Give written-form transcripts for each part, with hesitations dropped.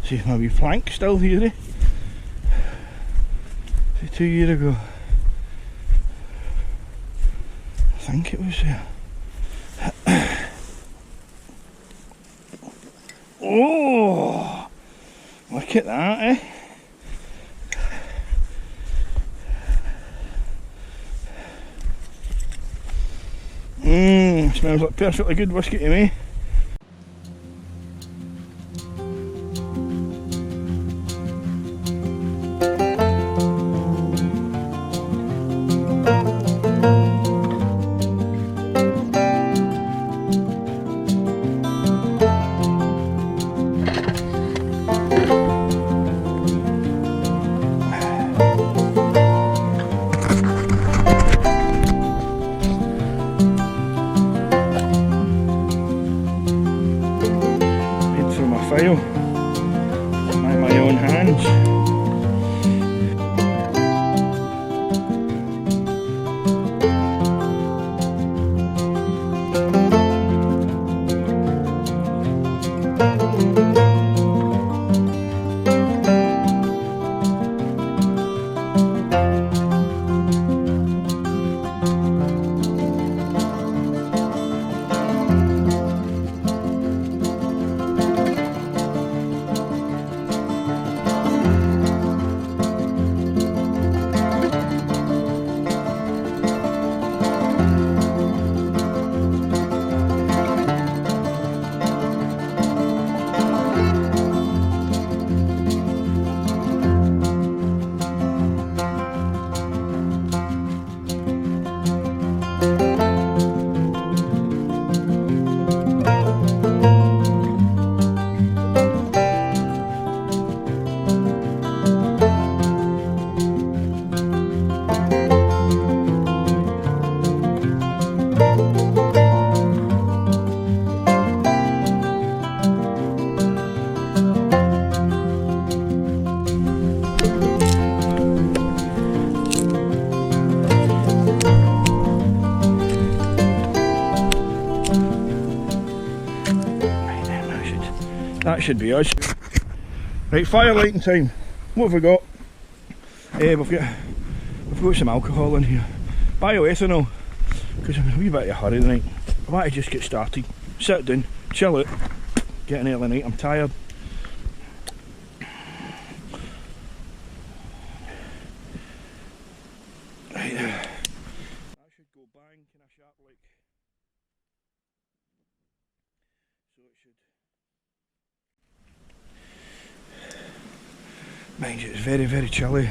See my wee plank still here, eh? See, 2 years ago. I think it was there. Oh! Look at that, eh? Smells like perfectly good whiskey to me. File by my own hands. That should be us. Right, fire lighting time. What have we got? We've got some alcohol in here. Bioethanol. Because I'm in a wee bit of a hurry tonight. I want to just get started. Sit down, chill out. Get an early night, I'm tired. Right. That should go bang kind of sharp like. So it should. Mind you, it's very, very chilly.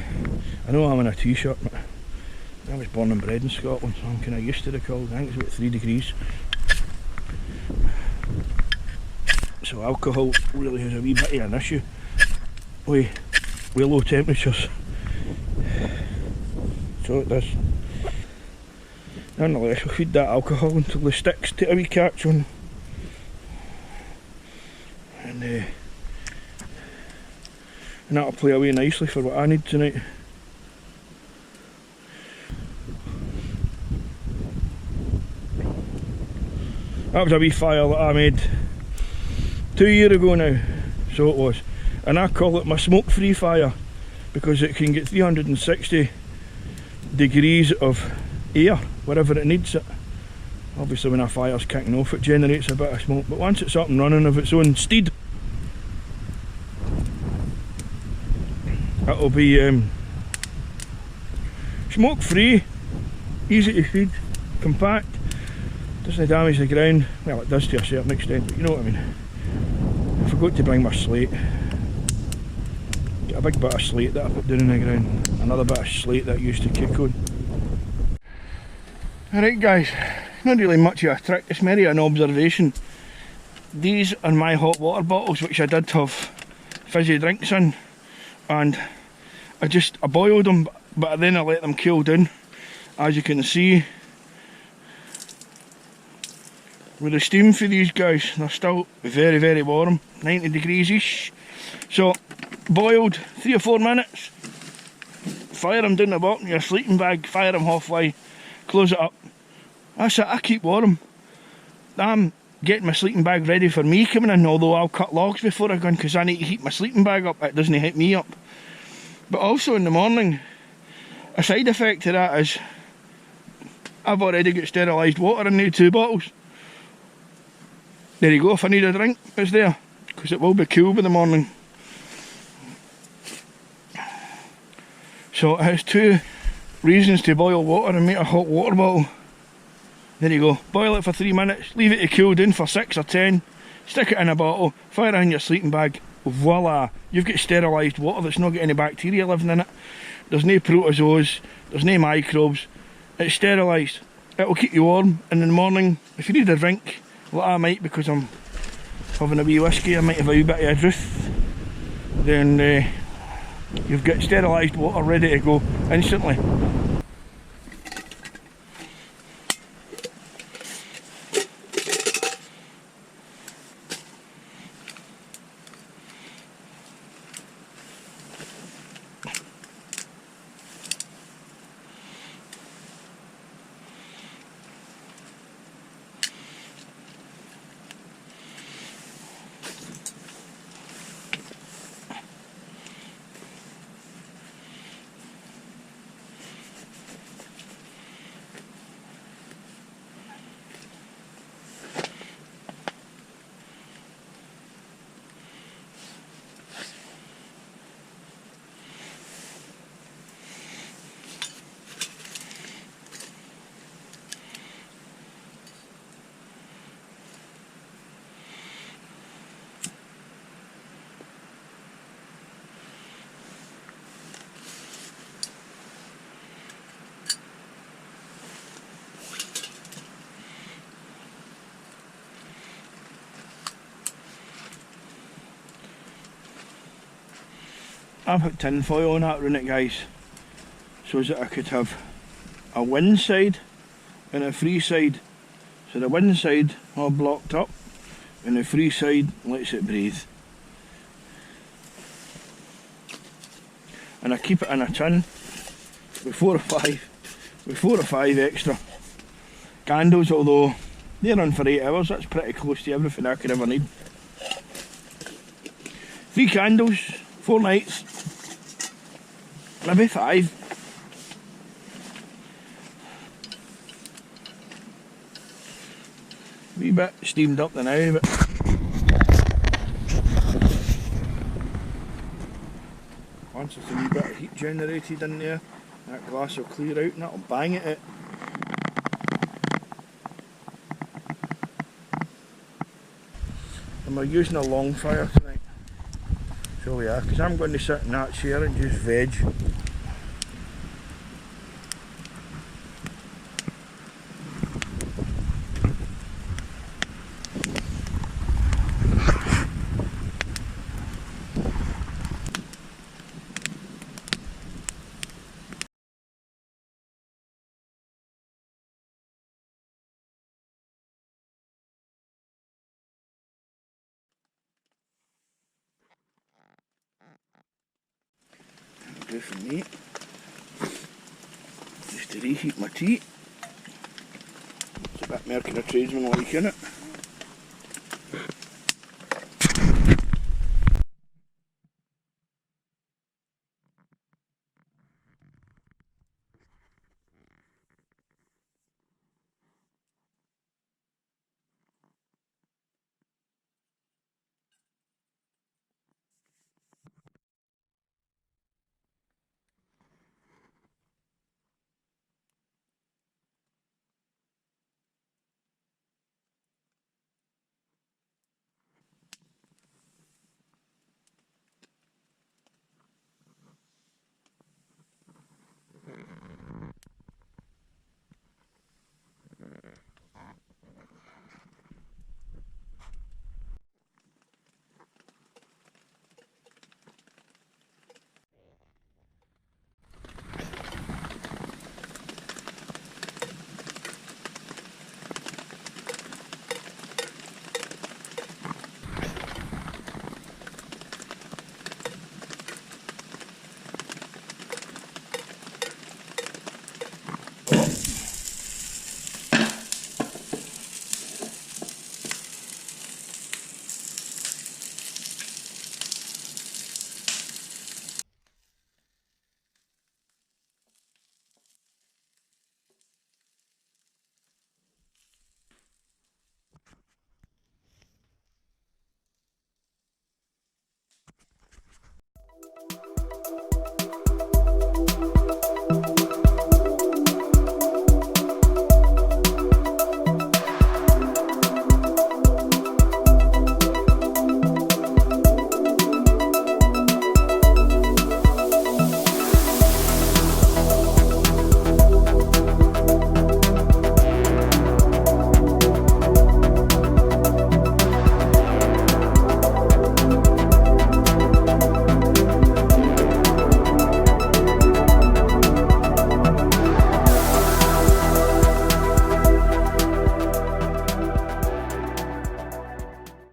I know I'm in a t-shirt, but I was born and bred in Scotland, so I'm kind of used to the cold. I think it's about 3 degrees. So alcohol really has a wee bit of an issue with low temperatures. So it does. Nonetheless, we'll feed that alcohol until the sticks take a wee catch on. And that'll play away nicely for what I need tonight. That was a wee fire that I made 2 years ago now, so it was. And I call it my smoke-free fire because it can get 360 degrees of air wherever it needs it. Obviously when a fire's kicking off it generates a bit of smoke, but once it's up and running of its own steed, it'll be smoke free, easy to feed, compact, doesn't damage the ground. Well, it does to a certain extent, but you know what I mean. I forgot to bring my slate. Got a big bit of slate that I put down in the ground, another bit of slate that I used to kick on. Alright guys, not really much of a trick, it's merely an observation. These are my hot water bottles which I did have fizzy drinks in, and I boiled them, but then I let them cool down. As you can see, with the steam for these guys, they're still very, very warm, 90 degrees ish. So boiled 3 or 4 minutes, fire them down the bottom of your sleeping bag, fire them halfway, close it up. That's it, I keep warm. getting my sleeping bag ready for me coming in, although I'll cut logs before I go in because I need to heat my sleeping bag up. It doesn't heat me up. But also in the morning, a side effect to that is I've already got sterilised water in the 2 bottles. There you go, if I need a drink, it's there, because it will be cool in the morning. So it has 2 reasons to boil water and make a hot water bottle. There you go, boil it for 3 minutes, leave it to cool down for 6 or 10, stick it in a bottle, fire it in your sleeping bag, voila, you've got sterilised water that's not got any bacteria living in it. There's no protozoas, there's no microbes, it's sterilised. It'll keep you warm, and in the morning, if you need a drink, like I might because I'm having a wee whiskey, I might have a wee bit of a drouth, then you've got sterilised water ready to go instantly. I've put tin foil on that round guys, so that I could have a wind side and a free side. So the wind side all blocked up and the free side lets it breathe. And I keep it in a tin with 4 or 5 extra candles, although they run for 8 hours, that's pretty close to everything I could ever need. 3 candles, 4 nights, maybe 5. Wee bit steamed up the now, but once there's a wee bit of heat generated in there, that glass will clear out and that'll bang it out. And we're using a long fire tonight. So we are, because I'm going to sit in that chair and just veg. That'll do for me. Just to reheat my tea. It's a bit Mercury tradesman like, innit?